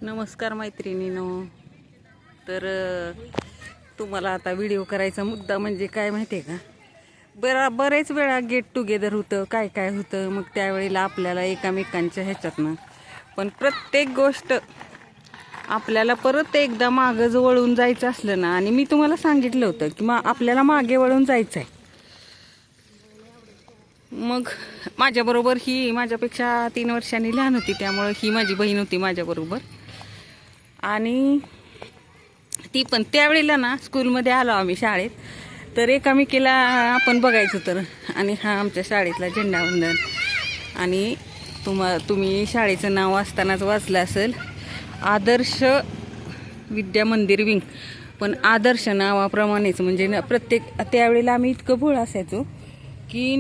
नमस्कार मैत्रिणींनो. तर तुम्हाला आता व्हिडिओ करायचा मुद्दा म्हणजे काय माहिती आहे का, बरेच वेळा गेट टुगेदर होतं, काय काय होतं, मग त्यावेळेला आपल्याला एकामेकांच्या ह्याच्यातनं पण प्रत्येक गोष्ट आपल्याला परत एकदा मागं वळून जायचं असलं ना, आणि मी तुम्हाला सांगितलं होतं की आपल्याला मागे वळून जायचं आहे. मग माझ्याबरोबर ही माझ्यापेक्षा 3 वर्षांनी लहान होती, त्यामुळं ही माझी बहीण होती माझ्याबरोबर. आणि ती पण त्यावेळेला ना स्कूलमध्ये आलो आम्ही शाळेत, तर एकामेकीला आपण बघायचो. तर आणि हा आमच्या शाळेतला झेंडावंदन. आणि तुम्ही शाळेचं नाव असतानाच वाचलं असेल, आदर्श विद्या मंदिर विंग. पण आदर्श नावाप्रमाणेच म्हणजे प्रत्येक त्यावेळेला आम्ही इतकं भोळ असायचो की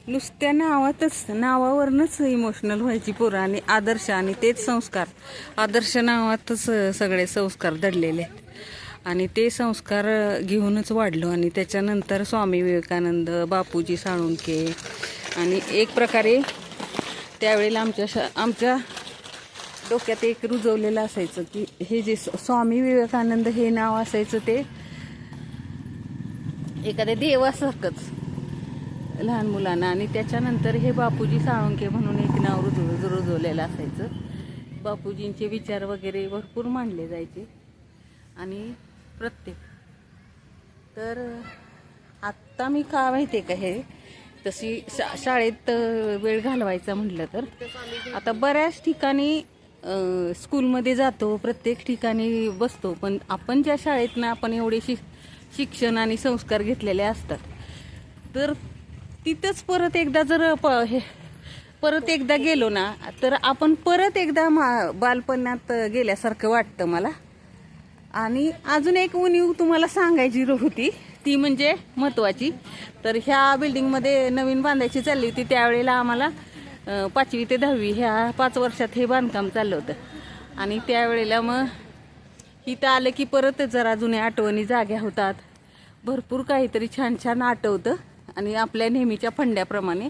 नुसत्या नावावरनच इमोशनल व्हायची पोरं. आणि आदर्श आणि तेच संस्कार, आदर्श नावातच सगळे संस्कार दडलेले आहेत. आणि ते संस्कार घेऊनच वाढलो. आणि त्याच्यानंतर स्वामी विवेकानंद, बापूजी साळुंखे. आणि एक प्रकारे त्यावेळेला आमच्या डोक्यात एक रुजवलेलं असायचं की हे जे स्वामी विवेकानंद हे नाव असायचं ते एखाद्या देवासारखंच लहान मुलांना. आणि त्याच्यानंतर हे बापूजी साळुंखे म्हणून एक नाव रुजवलेलं असायचं. बापूजींचे विचार वगैरे भरपूर मांडले जायचे. आणि तर आत्ता मी का माहिती आहे का, हे तशी शाळेत वेळ घालवायचा म्हटलं तर आता बऱ्याच ठिकाणी स्कूलमध्ये जातो, प्रत्येक ठिकाणी बसतो, पण आपण ज्या शाळेतनं आपण एवढे शिक्षण आणि संस्कार घेतलेले असतात, तर तिथंच परत एकदा जर परत एकदा गेलो ना, तर आपण परत एकदा बालपणात गेल्यासारखं वाटतं मला. आणि अजून एक उणीव तुम्हाला सांगायची होती, ती म्हणजे महत्त्वाची. तर ह्या बिल्डिंगमध्ये नवीन बांधायची चालली होती. त्यावेळेला आम्हाला 5वी ते 10वी ह्या 5 वर्षात हे बांधकाम चाललं होतं. आणि त्यावेळेला मग इथं आलं की परत जरा जुन्या आठवणी जाग्या होतात, भरपूर काहीतरी छान छान आठवतं. आणि आपल्या नेहमीच्या फंड्याप्रमाणे.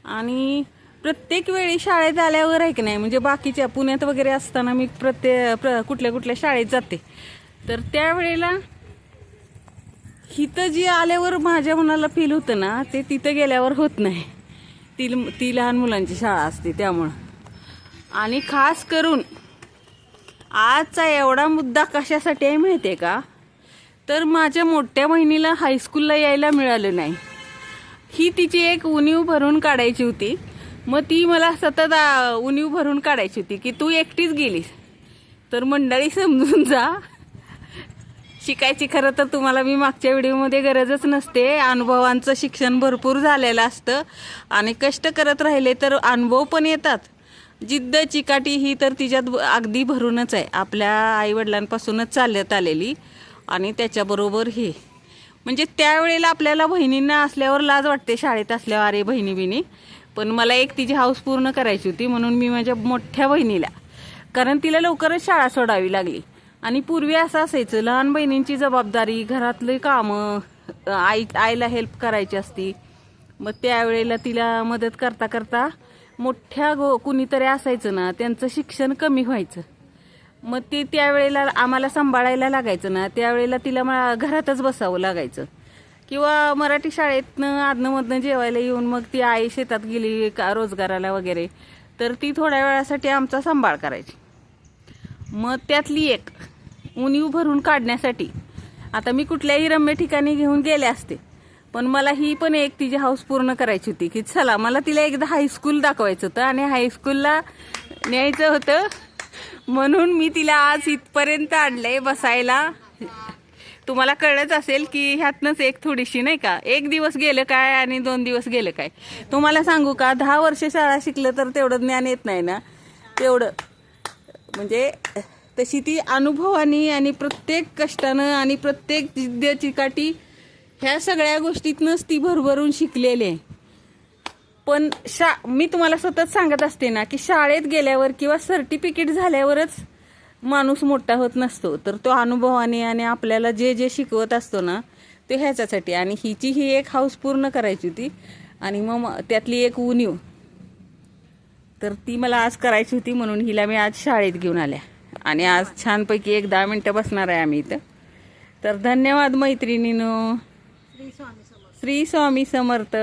आणि प्रत्येक वेळी शाळेत आल्यावर आहे की नाही, म्हणजे बाकीच्या पुण्यात वगैरे असताना मी कुठल्या शाळेत जाते, तर त्यावेळेला इथं जी आल्यावर माझ्या मनाला फील होतं ना, ते तिथं गेल्यावर होत नाही. ती लहान मुलांची शाळा असते त्यामुळं. आणि खास करून आजचा एवढा मुद्दा कशासाठी आहे माहिती आहे का, तर माझ्या मोठ्या बहिणीला हायस्कूलला यायला मिळालं नाही. ही तिची एक उणीव भरून काढायची होती. मग ती मला सतत उणीव भरून काढायची होती की तू एकटीच गेलीस. तर मंडळी समजून जा, शिकायची खरं तर तुम्हाला मी मागच्या व्हिडिओमध्ये गरजच नसते. अनुभवांचं शिक्षण भरपूर झालेलं असतं आणि कष्ट करत राहिले तर अनुभव पण येतात. जिद्द चिकाटी ही तर तिच्यात अगदी भरूनच आहे, आपल्या आईवडिलांपासूनच चालत आलेली. आणि त्याच्याबरोबर हे म्हणजे त्यावेळेला आपल्याला बहिणींना असल्यावर लाज वाटते, शाळेत असल्यावर अरे बहिणी. पण मला एक तिची हाऊस पूर्ण करायची होती, म्हणून मी माझ्या मोठ्या बहिणीला, कारण तिला लवकरच शाळा सोडावी लागली. आणि पूर्वी असं असायचं, लहान बहिणींची जबाबदारी, घरातले कामं, आईला हेल्प करायची असती. मग त्यावेळेला तिला मदत करता करता मोठ्या कुणीतरी असायचं ना, त्यांचं शिक्षण कमी व्हायचं. मग ते त्यावेळेला आम्हाला सांभाळायला लागायचं ना, त्यावेळेला तिला घरातच बसावं लागायचं. किंवा मराठी शाळेतनं आदनमधनं जेवायला येऊन मग ती आई शेतात गेली का रोजगाराला वगैरे, तर ती थोड्या वेळासाठी आमचा सांभाळ करायची. मग त्यातली एक उणीव भरून काढण्यासाठी आता मी कुठल्याही रम्य ठिकाणी घेऊन गेले असते, पण मला ही पण एक तिची हाऊस पूर्ण करायची होती की चला मला तिला एकदा हायस्कूल दाखवायचं होतं आणि हायस्कूलला न्यायचं होतं. म्हणून मी तिला आज इथपर्यंत आणलंय बसायला. तुम्हाला कळलंच असेल की ह्यातनंच एक थोडीशी नाही का, 1 दिवस गेलं काय आणि 2 दिवस गेलं काय. तुम्हाला सांगू का, 10 वर्ष शाळा शिकलं तर तेवढं ज्ञान येत नाही ना, तेवढं म्हणजे तशी ती अनुभवानी आणि प्रत्येक कष्टानं आणि प्रत्येक जिद्द चिकाटी ह्या सगळ्या गोष्टीतनंच ती भरभरून शिकलेली आहे. पण मी तुम्हाला सतत सांगत असते ना की शाळेत गेल्यावर किंवा सर्टिफिकेट झाल्यावरच माणूस मोठा होत नसतो, तर तो अनुभवाने आणि आपल्याला जे शिकवत असतो ना ते ह्याच्यासाठी. आणि हिची ही एक हाऊस पूर्ण करायची होती. आणि मग त्यातली एक उणीव तर ती मला आज करायची होती, म्हणून हिला मी आज शाळेत घेऊन आल्या आणि आज छानपैकी 1-10 मिनटं बसणार आहे आम्ही इथं. तर धन्यवाद मैत्रिणीनो. श्री स्वामी समर्थ.